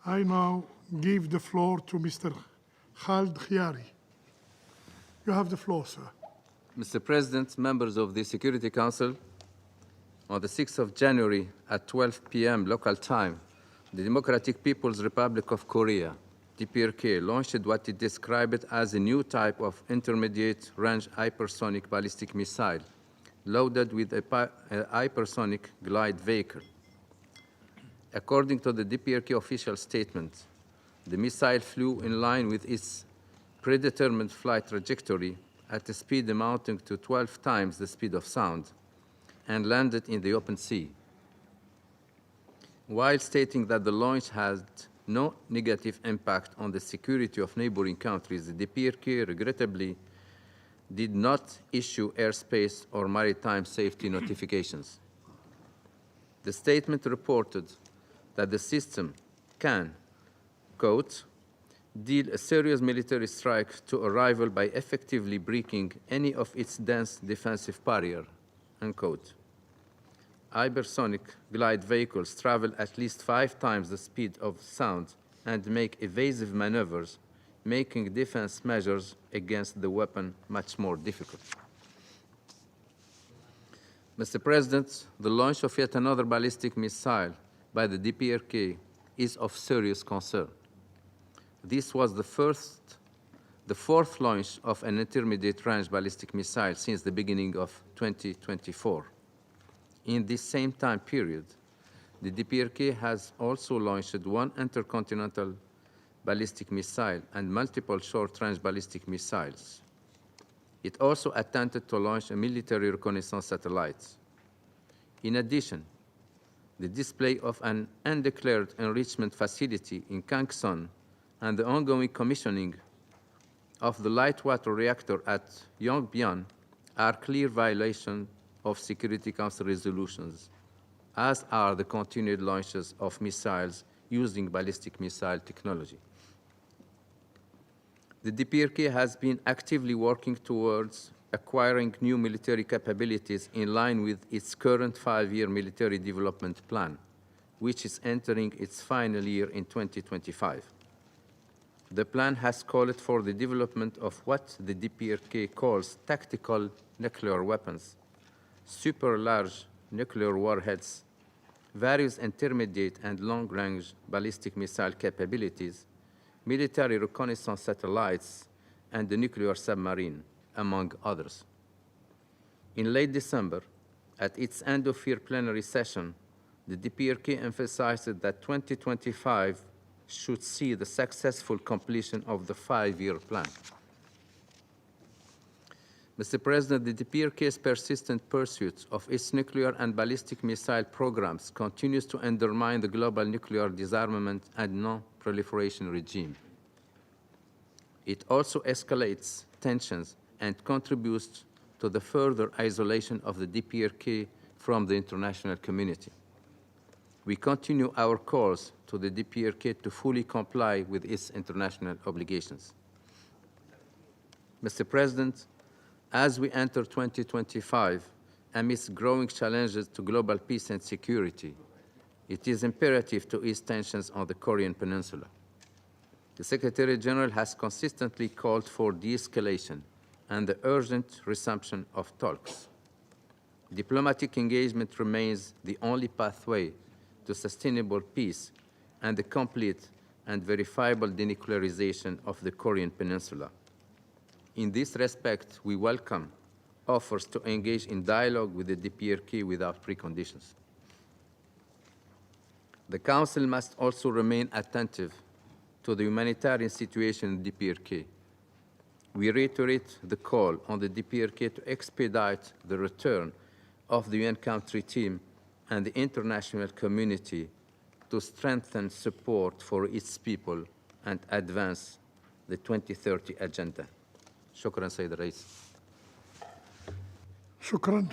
I now give the floor to Mr. Khaled Khiari. You have the floor, sir. Mr. President, members of the Security Council, on the 6th of January at 12 p.m. local time, the Democratic People's Republic of Korea, DPRK, launched what it described as a new type of intermediate-range hypersonic ballistic missile loaded with a hypersonic glide vehicle. According to the DPRK official statement, the missile flew in line with its predetermined flight trajectory at a speed amounting to 12 times the speed of sound and landed in the open sea. While stating that the launch had no negative impact on the security of neighboring countries, the DPRK regrettably did not issue airspace or maritime safety notifications. The statement reported that the system can, quote, deal a serious military strike to a rival by effectively breaking any of its dense defensive barrier, unquote. Hypersonic glide vehicles travel at least 5 times the speed of sound and make evasive maneuvers, making defense measures against the weapon much more difficult. Mr. President, the launch of yet another ballistic missile by the DPRK is of serious concern. This was the fourth launch of an intermediate-range ballistic missile since the beginning of 2024. In this same time period, the DPRK has also launched one intercontinental ballistic missile and multiple short-range ballistic missiles. It also attempted to launch a military reconnaissance satellite. In addition, the display of an undeclared enrichment facility in Gangsan and the ongoing commissioning of the light water reactor at Pyongyang are clear violations of Security Council resolutions, as are the continued launches of missiles using ballistic missile technology. The DPRK has been actively working towards acquiring new military capabilities in line with its current 5-year military development plan, which is entering its final year in 2025. The plan has called for the development of what the DPRK calls tactical nuclear weapons, super large nuclear warheads, various intermediate and long-range ballistic missile capabilities, military reconnaissance satellites, and the nuclear submarine, among others. In late December, at its end-of-year plenary session, the DPRK emphasized that 2025 should see the successful completion of the 5-year plan. Mr. President, the DPRK's persistent pursuit of its nuclear and ballistic missile programs continues to undermine the global nuclear disarmament and non-proliferation regime. It also escalates tensions and contributes to the further isolation of the DPRK from the international community. We continue our calls to the DPRK to fully comply with its international obligations. Mr. President, as we enter 2025, amidst growing challenges to global peace and security, it is imperative to ease tensions on the Korean Peninsula. The Secretary General has consistently called for de-escalation and the urgent resumption of talks. Diplomatic engagement remains the only pathway to sustainable peace and the complete and verifiable denuclearization of the Korean Peninsula. In this respect, we welcome offers to engage in dialogue with the DPRK without preconditions. The Council must also remain attentive to the humanitarian situation in the DPRK. We reiterate the call on the DPRK to expedite the return of the UN country team and the international community to strengthen support for its people and advance the 2030 agenda. شكرا سيد الرئيس. شكرا.